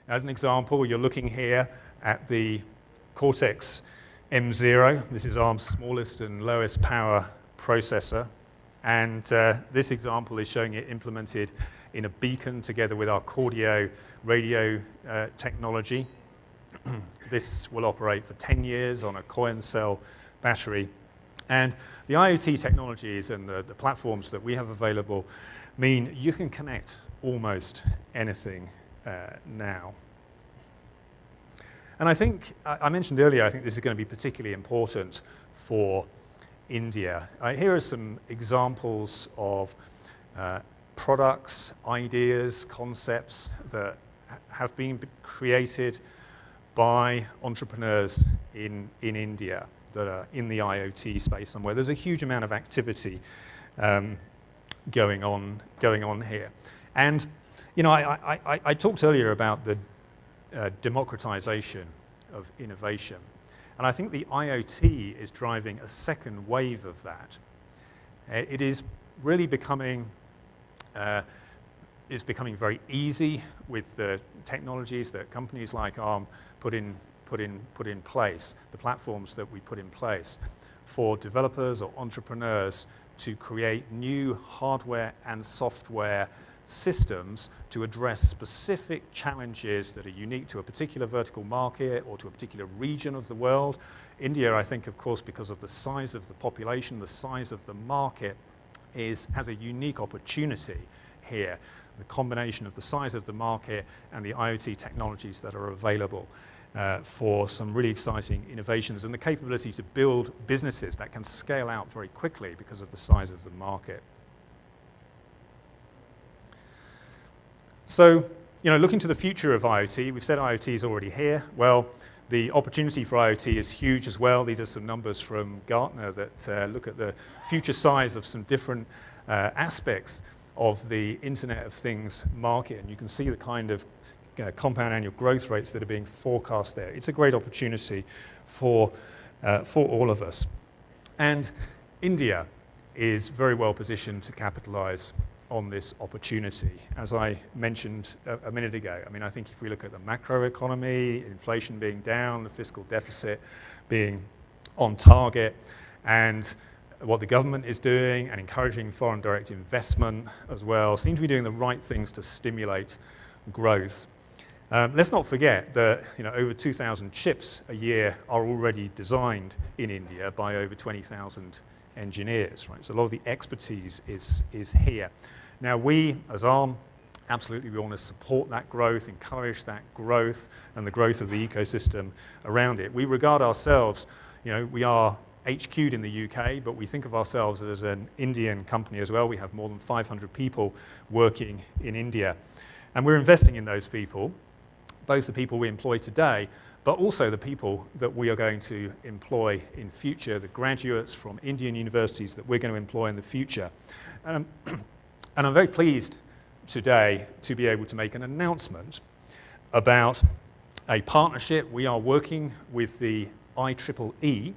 As an example, you're looking here at the Cortex M0. This is ARM's smallest and lowest power processor. And this example is showing it implemented in a beacon together with our Cordio radio technology. This will operate for 10 years on a coin cell battery. And the IoT technologies and the platforms that we have available mean you can connect almost anything now. And I think, I mentioned earlier, I think this is going to be particularly important for India. Here are some examples of products, ideas, concepts that have been created by entrepreneurs in India that are in the IoT space somewhere. There's a huge amount of activity going on here. And you know, I talked earlier about the democratization of innovation. And I think the IoT is driving a second wave of that. It is really becoming very easy with the technologies that companies like ARM put in place, the platforms that we put in place for developers or entrepreneurs to create new hardware and software systems to address specific challenges that are unique to a particular vertical market or to a particular region of the world. India, I think, of course, because of the size of the population, the size of the market, has a unique opportunity here. The combination of the size of the market and the IoT technologies that are available for some really exciting innovations and the capability to build businesses that can scale out very quickly because of the size of the market. So, you know, looking to the future of IoT, we've said IoT is already here. Well, the opportunity for IoT is huge as well. These are some numbers from Gartner that look at the future size of some different aspects of the Internet of Things market. And you can see the kind of compound annual growth rates that are being forecast there. It's a great opportunity for all of us. And India is very well positioned to capitalize on this opportunity. As I mentioned a minute ago, I mean, I think if we look at the macroeconomy, inflation being down, the fiscal deficit being on target, and what the government is doing and encouraging foreign direct investment as well, seem to be doing the right things to stimulate growth. Let's not forget that, you know, over 2,000 chips a year are already designed in India by over 20,000 engineers, right? So a lot of the expertise is here. Now we, as ARM, absolutely we want to support that growth, encourage that growth, and the growth of the ecosystem around it. We regard ourselves, you know, we are HQ'd in the UK, but we think of ourselves as an Indian company as well. We have more than 500 people working in India. And we're investing in those people, both the people we employ today, but also the people that we are going to employ in future, the graduates from Indian universities that we're going to employ in the future. And I'm very pleased today to be able to make an announcement about a partnership. We are working with the IEEE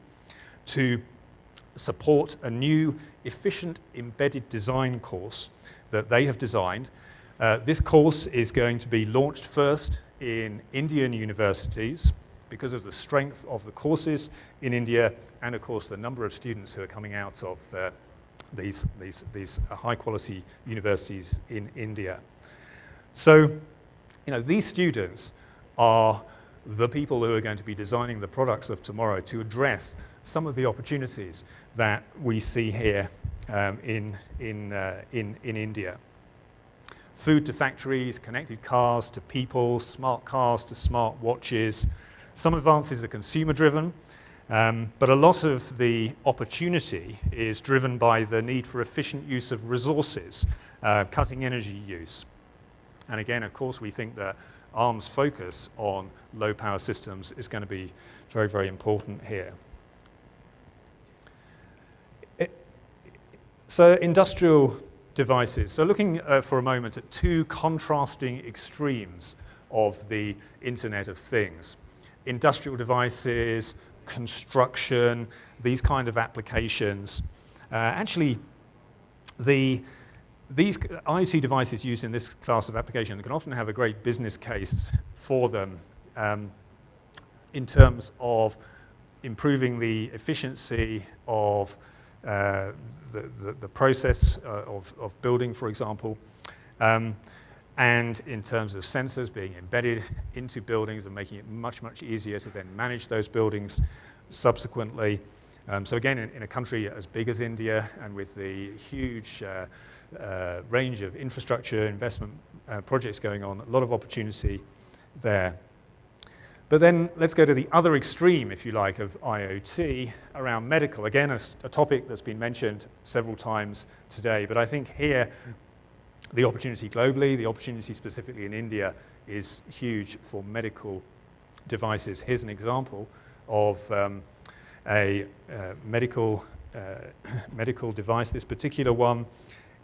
to support a new efficient embedded design course that they have designed. This course is going to be launched first in Indian universities because of the strength of the courses in India and, of course, the number of students who are coming out of these high-quality universities in India. So, you know, these students are the people who are going to be designing the products of tomorrow to address some of the opportunities that we see here in India. Food to factories, connected cars to people, smart cars to smart watches. Some advances are consumer-driven, but a lot of the opportunity is driven by the need for efficient use of resources, cutting energy use. And again, of course, we think that ARM's focus on low-power systems is going to be very, very important here. So industrial devices. So looking for a moment at two contrasting extremes of the Internet of Things. Industrial devices, construction, these kind of applications. Actually, the these IoT devices used in this class of application can often have a great business case for them in terms of improving the efficiency of the process of building, for example, and in terms of sensors being embedded into buildings and making it much, much easier to then manage those buildings subsequently. So again, in a country as big as India and with the huge range of infrastructure investment projects going on, a lot of opportunity there. But then let's go to the other extreme, if you like, of IoT around medical. Again, a topic that's been mentioned several times today, but I think here the opportunity globally, the opportunity specifically in India is huge for medical devices. Here's an example of a medical device. This particular one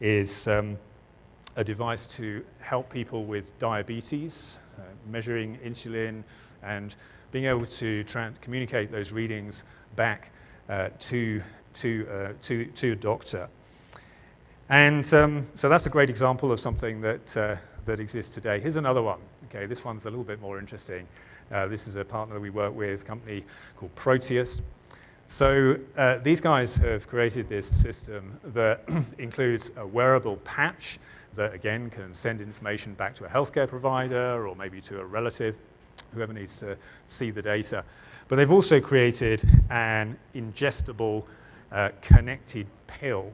is a device to help people with diabetes, measuring insulin and being able to communicate those readings back to a doctor. And so that's a great example of something that exists today. Here's another one. Okay, this one's a little bit more interesting. This is a partner that we work with, a company called Proteus. So these guys have created this system that includes a wearable patch that, again, can send information back to a healthcare provider or maybe to a relative, whoever needs to see the data. But they've also created an ingestible connected pill,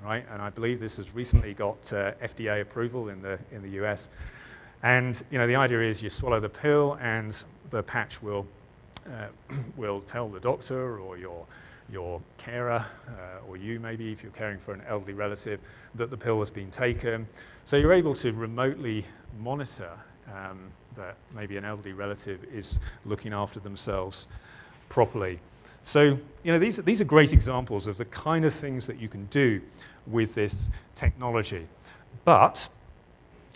right? And I believe this has recently got FDA approval in the US. And the idea is you swallow the pill and the patch will tell the doctor or your carer, or you maybe if you're caring for an elderly relative, that the pill has been taken. So you're able to remotely monitor that maybe an elderly relative is looking after themselves properly. So these are great examples of the kind of things that you can do with this technology. But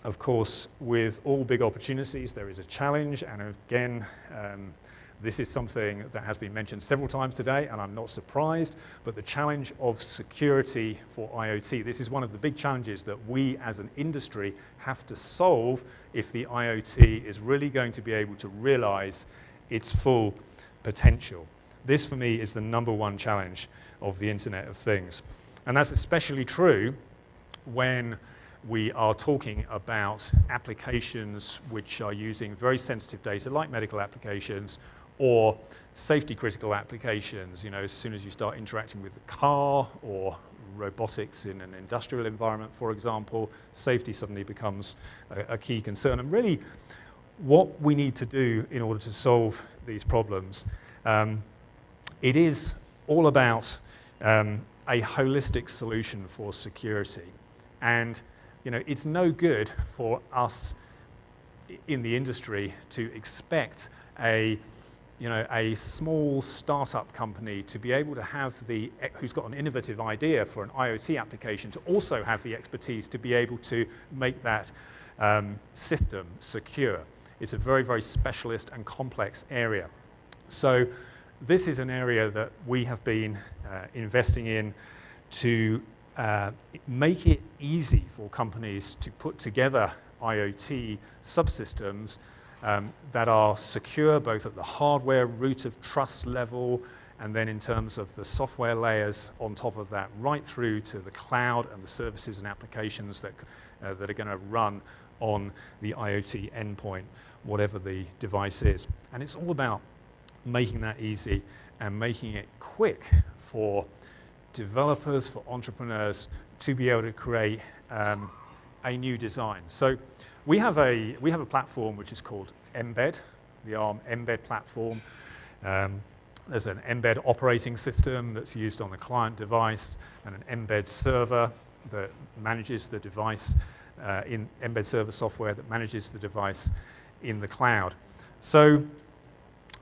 of course, with all big opportunities, there is a challenge, and again, this is something that has been mentioned several times today, and I'm not surprised, but the challenge of security for IoT. This is one of the big challenges that we as an industry have to solve if the IoT is really going to be able to realize its full potential. This, for me, is the number one challenge of the Internet of Things. And that's especially true when we are talking about applications which are using very sensitive data, like medical applications, or safety critical applications. As soon as you start interacting with the car or robotics in an industrial environment, for example, safety suddenly becomes a key concern. And really, what we need to do in order to solve these problems, it is all about a holistic solution for security. And it's no good for us in the industry to expect a small startup company to be able to have who's got an innovative idea for an IoT application to also have the expertise to be able to make that system secure. It's a very, very specialist and complex area. So this is an area that we have been investing in to make it easy for companies to put together IoT subsystems that are secure both at the hardware root of trust level and then in terms of the software layers on top of that, right through to the cloud and the services and applications that are going to run on the IoT endpoint, whatever the device is. And it's all about making that easy and making it quick for developers, for entrepreneurs to be able to create a new design. So we have a platform which is called Mbed, the ARM Mbed platform. There's an Mbed operating system that's used on the client device and an Mbed server that manages the device in Mbed server software that manages the device in the cloud. So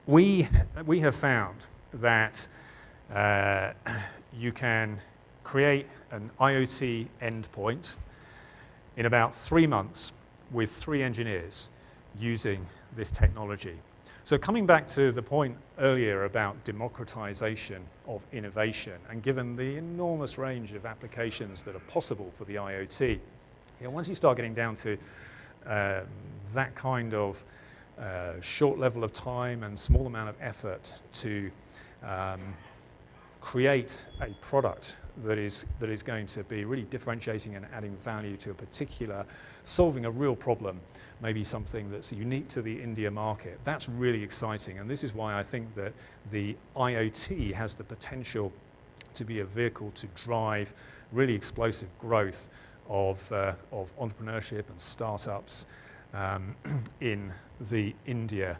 we have found that you can create an IoT endpoint in about 3 months with 3 engineers using this technology. So coming back to the point earlier about democratization of innovation, and given the enormous range of applications that are possible for the IoT, once you start getting down to that kind of short level of time and small amount of effort to create a product that is going to be really differentiating and adding value to a particular, solving a real problem, maybe something that's unique to the India market. That's really exciting, and this is why I think that the IoT has the potential to be a vehicle to drive really explosive growth of entrepreneurship and startups in the India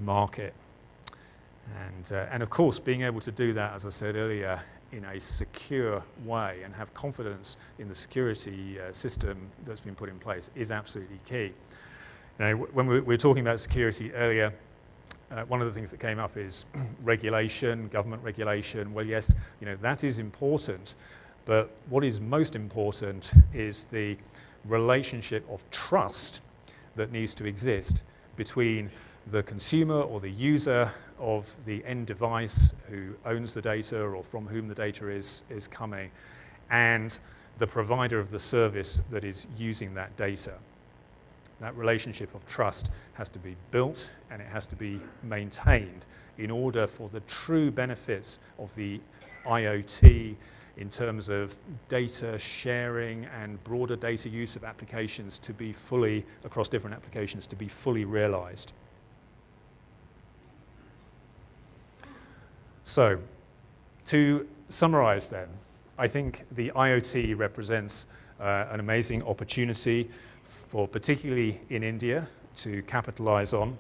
market. And of course, being able to do that, as I said earlier, in a secure way and have confidence in the security system that's been put in place is absolutely key. You know, when we were talking about security earlier, one of the things that came up is regulation, government regulation. Well, yes, you know, that is important, but what is most important is the relationship of trust that needs to exist between the consumer or the user of the end device who owns the data or from whom the data is coming, and the provider of the service that is using that data. That relationship of trust has to be built and it has to be maintained in order for the true benefits of the IoT in terms of data sharing and broader data use of applications to be fully, across different applications, to be fully realized. So, to summarize then, I think the IoT represents an amazing opportunity for, particularly in India, to capitalize on,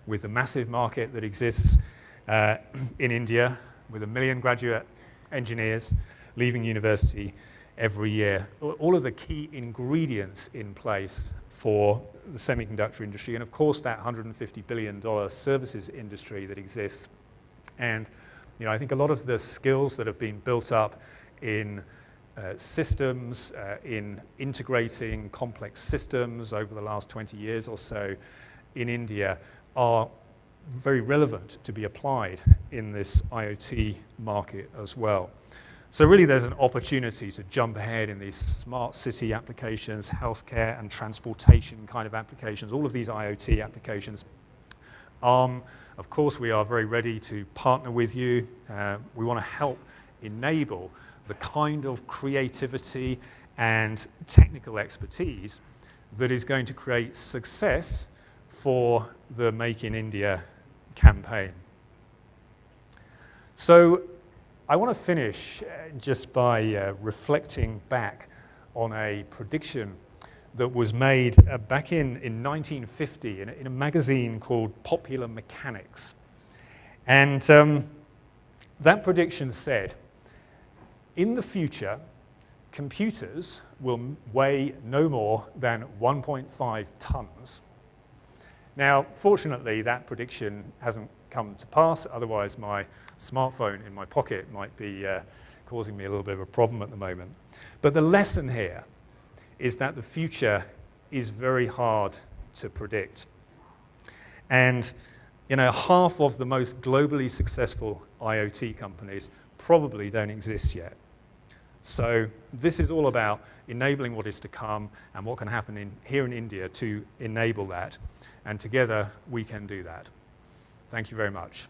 with the massive market that exists in India, with 1 million graduate engineers leaving university every year. All of the key ingredients in place for the semiconductor industry, and of course that $150 billion services industry that exists. And you know, I think a lot of the skills that have been built up in systems, in integrating complex systems over the last 20 years or so in India are very relevant to be applied in this IoT market as well. So really there's an opportunity to jump ahead in these smart city applications, healthcare and transportation kind of applications, all of these IoT applications. Of course, we are very ready to partner with you. We want to help enable the kind of creativity and technical expertise that is going to create success for the Make in India campaign. So I want to finish just by reflecting back on a prediction that was made back in 1950 in a magazine called Popular Mechanics. And that prediction said, in the future, computers will weigh no more than 1.5 tons. Now, fortunately, that prediction hasn't come to pass, otherwise my smartphone in my pocket might be causing me a little bit of a problem at the moment. But the lesson here is that the future is very hard to predict. And you know, half of the most globally successful IoT companies probably don't exist yet. So this is all about enabling what is to come and what can happen here in India to enable that. And together we can do that. Thank you very much.